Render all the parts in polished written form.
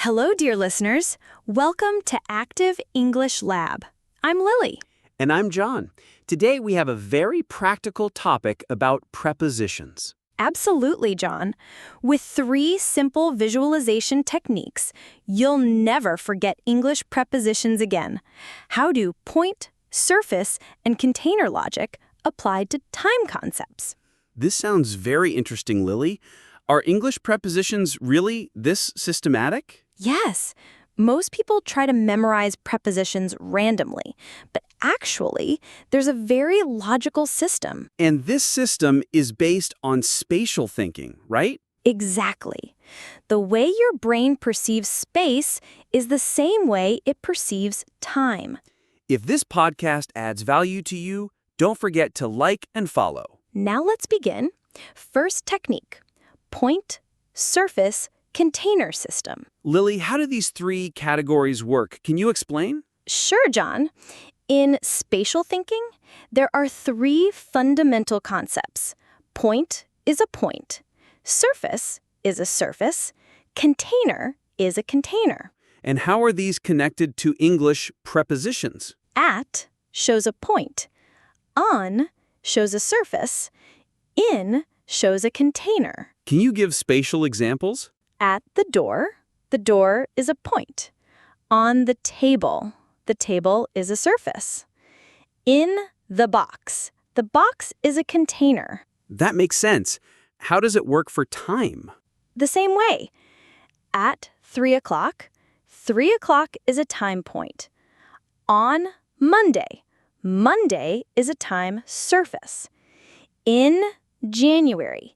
Hello, dear listeners. Welcome to Active English Lab. I'm Lily. And I'm John. Today we have a very practical topic about prepositions. Absolutely, John. With 3 simple visualization techniques, you'll never forget English prepositions again. How do point, surface, and container logic apply to time concepts? This sounds very interesting, Lily. Are English prepositions really this systematic? Yes, most people try to memorize prepositions randomly, but actually, there's a very logical system. And this system is based on spatial thinking, right? Exactly. The way your brain perceives space is the same way it perceives time. If this podcast adds value to you, don't forget to like and follow. Now let's begin. First technique, point, surface, container system. Lily, how do these 3 categories work? Can you explain? Sure, John. In spatial thinking, there are 3 fundamental concepts. Point is a point. Surface is a surface. Container is a container. And how are these connected to English prepositions? At shows a point. On shows a surface. In shows a container. Can you give spatial examples? At the door is a point. On the table is a surface. In the box is a container. That makes sense. How does it work for time? The same way. At 3 o'clock is a time point. On Monday is a time surface. In January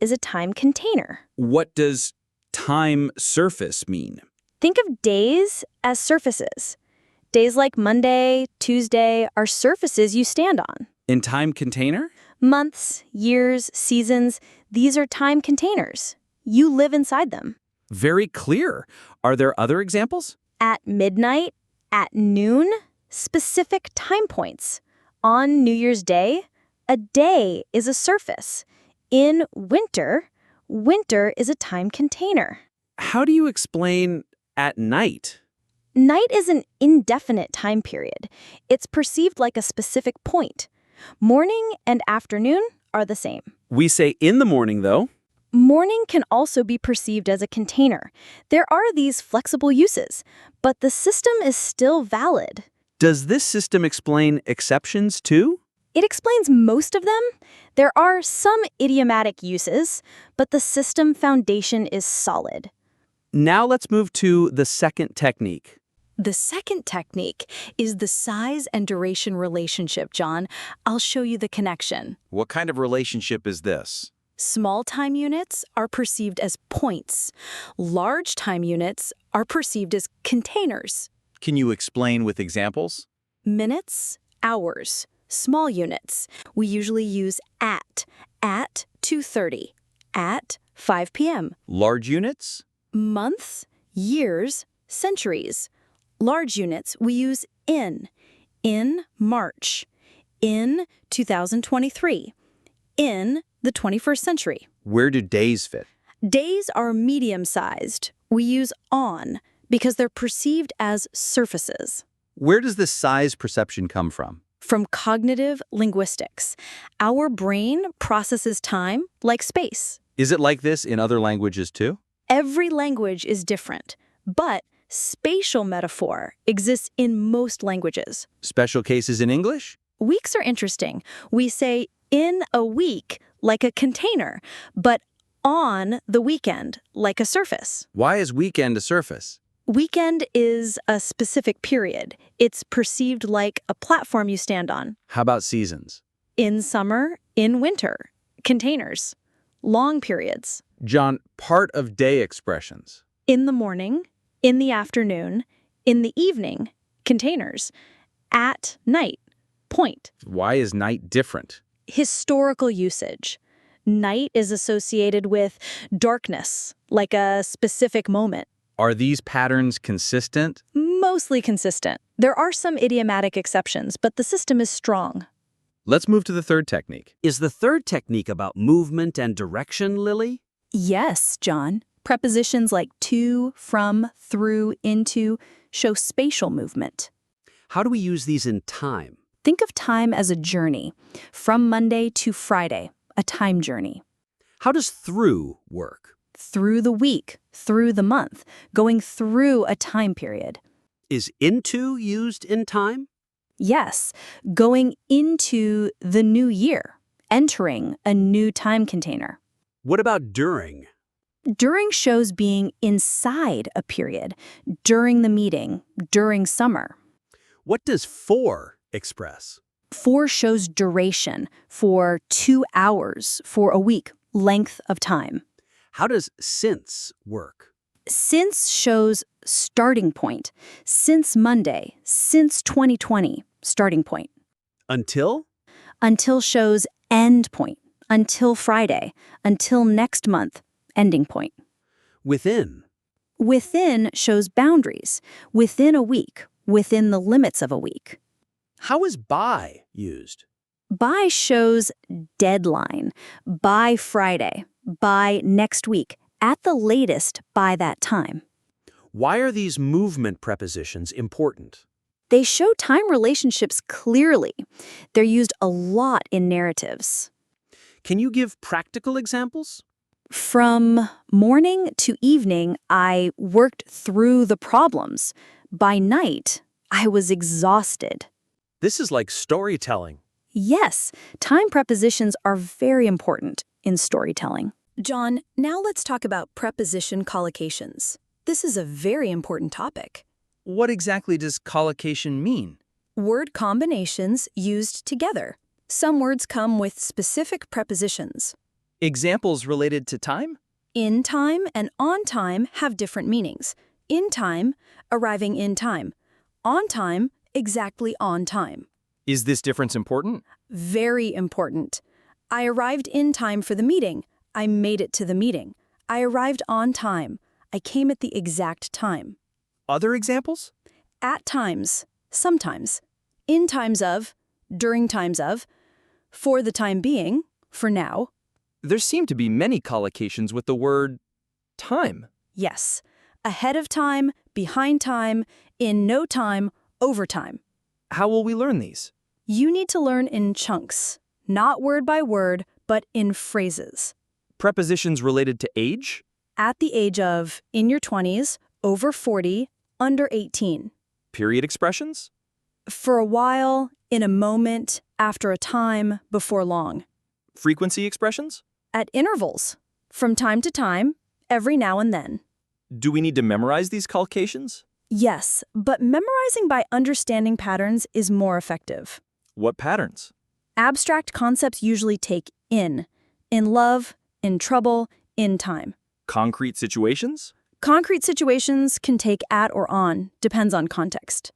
is a time container. What does time surface mean? Think of days as surfaces. Days like Monday, Tuesday are surfaces you stand on. In time container? Months, years, seasons, these are time containers. You live inside them. Very clear. Are there other examples? At midnight, at noon, specific time points. On New Year's Day, a day is a surface. In winter is a time container. How do you explain at night? Night is an indefinite time period. It's perceived like a specific point. Morning and afternoon are the same. We say in the morning, though. Morning can also be perceived as a container. There are these flexible uses, but the system is still valid. Does this system explain exceptions too? It explains most of them. There are some idiomatic uses, but the system foundation is solid. Now let's move to the second technique. The second technique is the size and duration relationship, John. I'll show you the connection. What kind of relationship is this? Small time units are perceived as points. Large time units are perceived as containers. Can you explain with examples? Minutes, hours. Small units, we usually use at 2:30, at 5 p.m. Large units? Months, years, centuries. Large units, we use in March, in 2023, in the 21st century. Where do days fit? Days are medium-sized. We use on because they're perceived as surfaces. Where does this size perception come from? From cognitive linguistics. Our brain processes time like space. Is it like this in other languages too? Every language is different, but spatial metaphor exists in most languages. Special cases in English? Weeks are interesting. We say in a week like a container, but on the weekend like a surface. Why is weekend a surface? Weekend is a specific period. It's perceived like a platform you stand on. How about seasons? In summer, in winter. Containers. Long periods. John, part of day expressions. In the morning, in the afternoon, in the evening. Containers. At night. Point. Why is night different? Historical usage. Night is associated with darkness, like a specific moment. Are these patterns consistent? Mostly consistent. There are some idiomatic exceptions, but the system is strong. Let's move to the third technique. Is the third technique about movement and direction, Lily? Yes, John. Prepositions like to, from, through, into show spatial movement. How do we use these in time? Think of time as a journey, from Monday to Friday, a time journey. How does through work? Through the week, through the month, going through a time period. Is into used in time? Yes, going into the new year, entering a new time container. What about during? During shows being inside a period, during the meeting, during summer. What does for express? For shows duration, for 2 hours, for a week, length of time. How does since work? Since shows starting point. Since Monday, since 2020, starting point. Until? Until shows end point. Until Friday. Until next month, ending point. Within? Within shows boundaries. Within a week. Within the limits of a week. How is by used? By shows deadline. By Friday. By next week. At the latest, by that time. Why are these movement prepositions important? They show time relationships clearly. They're used a lot in narratives. Can you give practical examples? From morning to evening, I worked through the problems. By night, I was exhausted. This is like storytelling. Yes, time prepositions are very important in storytelling. John, now let's talk about preposition collocations. This is a very important topic. What exactly does collocation mean? Word combinations used together. Some words come with specific prepositions. Examples related to time? In time and on time have different meanings. In time, arriving in time. On time, exactly on time. Is this difference important? Very important. I arrived in time for the meeting. I made it to the meeting. I arrived on time. I came at the exact time. Other examples? At times, sometimes. In times of, during times of, for the time being, for now. There seem to be many collocations with the word time. Yes. Ahead of time, behind time, in no time, over time. How will we learn these? You need to learn in chunks, not word by word, but in phrases. Prepositions related to age? At the age of, in your 20s, over 40, under 18. Period expressions? For a while, in a moment, after a time, before long. Frequency expressions? At intervals, from time to time, every now and then. Do we need to memorize these collocations? Yes, but memorizing by understanding patterns is more effective. What patterns? Abstract concepts usually take in love, in trouble, in time. Concrete situations? Concrete situations can take at or on, depends on context.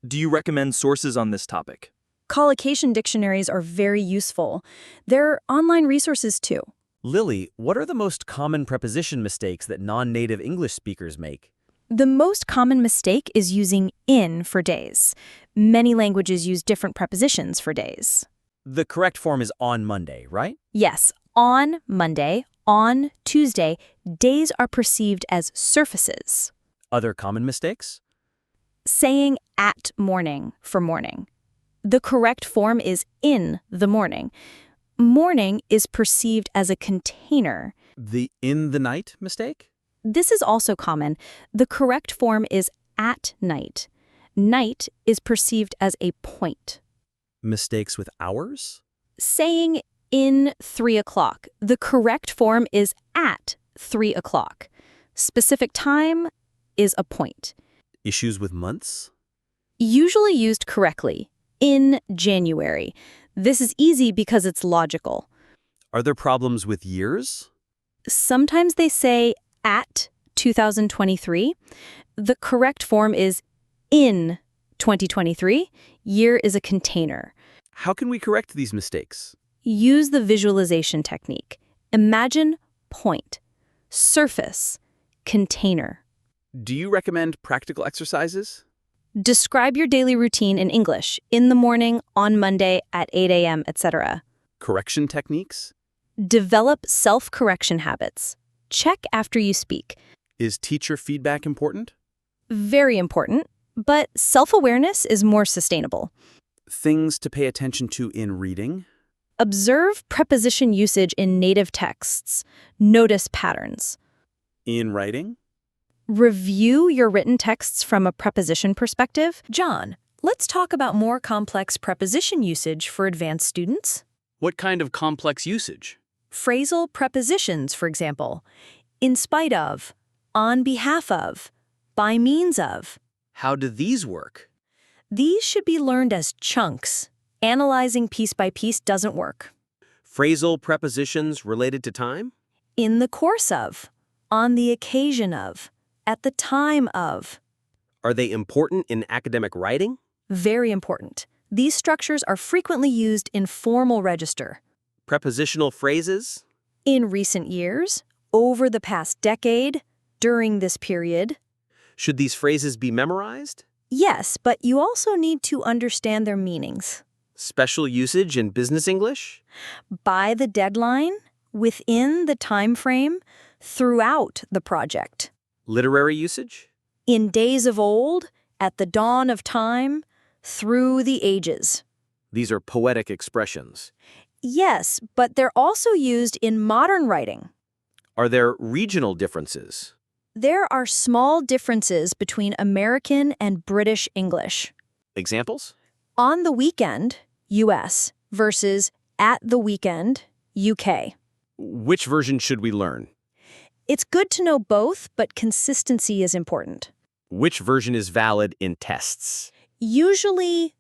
Do you recommend sources on this topic? Collocation dictionaries are very useful. There are online resources too. Lily, what are the most common preposition mistakes that non-native English speakers make? The most common mistake is using in for days. Many languages use different prepositions for days. The correct form is on Monday, right? Yes, on Monday, on Tuesday, days are perceived as surfaces. Other common mistakes? Saying at morning for morning. The correct form is in the morning. Morning is perceived as a container. The in the night mistake? This is also common. The correct form is at night. Night is perceived as a point. Mistakes with hours? Saying in 3 o'clock. The correct form is at 3 o'clock. Specific time is a point. Issues with months? Usually used correctly. In January. This is easy because it's logical. Are there problems with years? Sometimes they say at 2023. The correct form is in 2023. Year is a container. How can we correct these mistakes? Use the visualization technique. Imagine point, surface, container. Do you recommend practical exercises? Describe your daily routine in English, in the morning, on Monday, at 8 a.m., etc. Correction techniques? Develop self-correction habits. check after you speak. Is teacher feedback important? Very important, but self-awareness is more sustainable. Things to pay attention to in reading? Observe preposition usage in native texts. Notice patterns. In writing? Review your written texts from a preposition perspective. John, let's talk about more complex preposition usage for advanced students. What kind of complex usage? Phrasal prepositions, for example. In spite of, on behalf of, by means of. How do these work? These should be learned as chunks. Analyzing piece by piece doesn't work. Phrasal prepositions related to time? In the course of, on the occasion of, at the time of. Are they important in academic writing? Very important. These structures are frequently used in formal register. Prepositional phrases? In recent years, over the past decade, during this period. Should these phrases be memorized? Yes, but you also need to understand their meanings. Special usage in business English? By the deadline, within the time frame, throughout the project. Literary usage? In days of old, at the dawn of time, through the ages. These are poetic expressions. Yes, but they're also used in modern writing. Are there regional differences? There are small differences between American and British English. Examples? On the weekend, US, versus at the weekend, UK. Which version should we learn? It's good to know both, but consistency is important. Which version is valid in tests? Usually,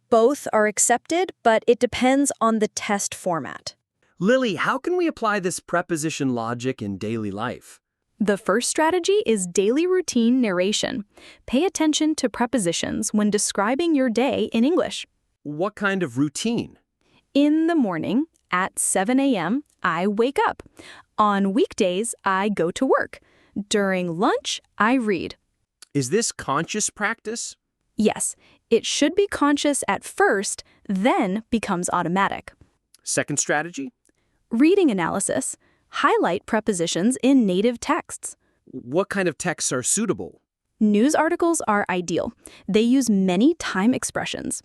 both are accepted, but it depends on the test format. Lily, how can we apply this preposition logic in daily life? The first strategy is daily routine narration. Pay attention to prepositions when describing your day in English. What kind of routine? In the morning, at 7 a.m., I wake up. On weekdays, I go to work. During lunch, I read. Is this conscious practice? Yes, it should be conscious at first, then becomes automatic. Second strategy? Reading analysis. Highlight prepositions in native texts. What kind of texts are suitable? News articles are ideal. They use many time expressions.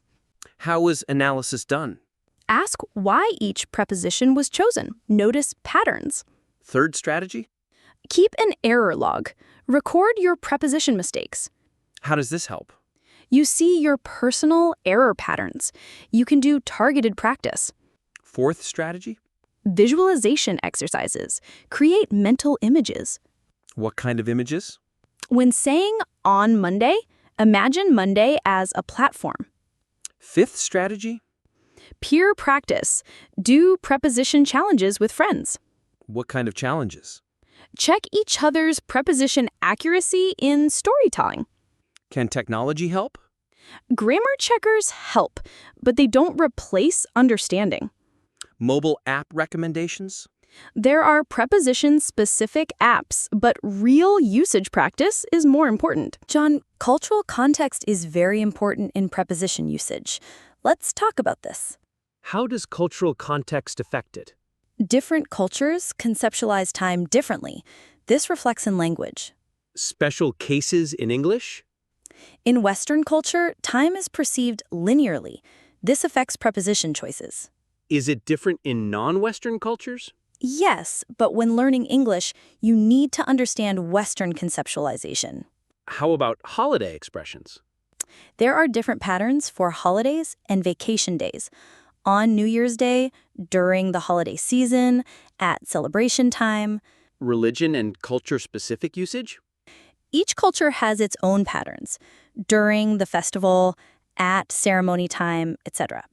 How is analysis done? Ask why each preposition was chosen. Notice patterns. Third strategy? Keep an error log. Record your preposition mistakes. How does this help? You see your personal error patterns. You can do targeted practice. Fourth strategy? Visualization exercises. Create mental images. What kind of images? When saying on Monday, imagine Monday as a platform. Fifth strategy? Peer practice. Do preposition challenges with friends. What kind of challenges? Check each other's preposition accuracy in storytelling. Can technology help? Grammar checkers help, but they don't replace understanding. Mobile app recommendations? There are preposition-specific apps, but real usage practice is more important. John, cultural context is very important in preposition usage. Let's talk about this. How does cultural context affect it? Different cultures conceptualize time differently. This reflects in language. Special cases in English? In Western culture, time is perceived linearly. This affects preposition choices. Is it different in non-Western cultures? Yes, but when learning English, you need to understand Western conceptualization. How about holiday expressions? There are different patterns for holidays and vacation days. On New Year's Day, during the holiday season, at celebration time. Religion and culture-specific usage? Each culture has its own patterns. During the festival, at ceremony time, etc.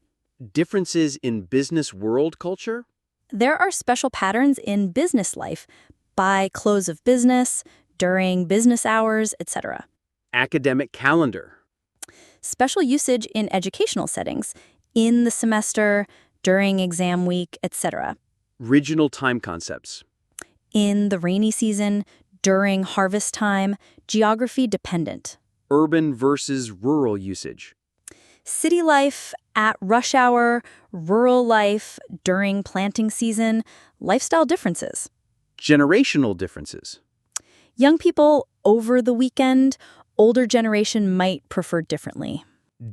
Differences in business world culture? There are special patterns in business life, by close of business, during business hours, etc. Academic calendar? Special usage in educational settings, in the semester, during exam week, etc. Regional time concepts? In the rainy season, during harvest time, geography dependent. Urban versus rural usage? City life at rush hour, rural life during planting season, lifestyle differences. Generational differences. Young people over the weekend, older generation might prefer differently.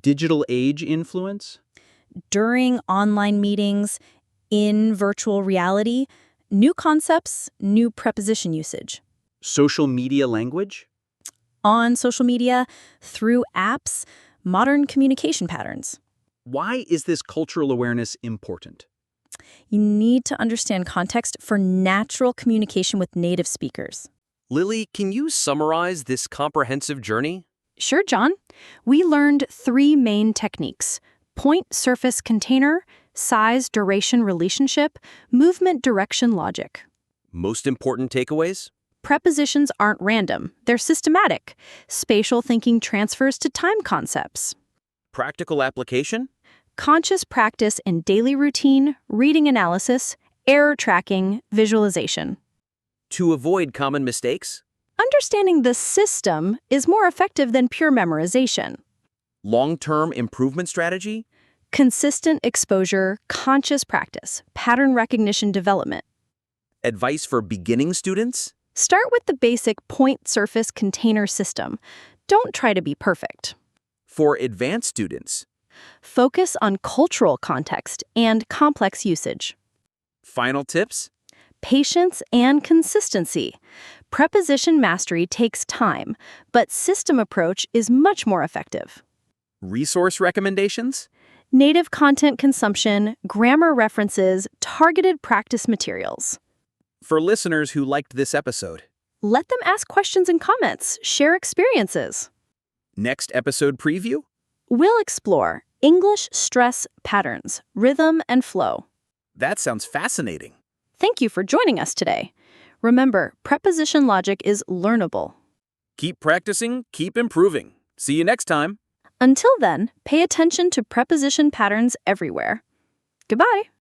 Digital age influence. During online meetings, in virtual reality, new concepts, new preposition usage. Social media language. On social media, through apps, modern communication patterns. Why is this cultural awareness important? You need to understand context for natural communication with native speakers. Lily, can you summarize this comprehensive journey? Sure, John. We learned 3 main techniques: point, surface, container, size, duration, relationship, movement, direction, logic. Most important takeaways? Prepositions aren't random. They're systematic. Spatial thinking transfers to time concepts. Practical application? Conscious practice in daily routine, reading analysis, error tracking, visualization. To avoid common mistakes? Understanding the system is more effective than pure memorization. Long-term improvement strategy? Consistent exposure, conscious practice, pattern recognition development. Advice for beginning students? Start with the basic point, surface, container system. Don't try to be perfect. For advanced students? Focus on cultural context and complex usage. Final tips? Patience and consistency. Preposition mastery takes time, but system approach is much more effective. Resource recommendations? Native content consumption, grammar references, targeted practice materials. For listeners who liked this episode, Let them ask questions and comments, share experiences. next episode preview? We'll explore English stress patterns, rhythm, and flow. That sounds fascinating. Thank you for joining us today. Remember, preposition logic is learnable. Keep practicing, keep improving. See you next time. Until then, pay attention to preposition patterns everywhere. Goodbye.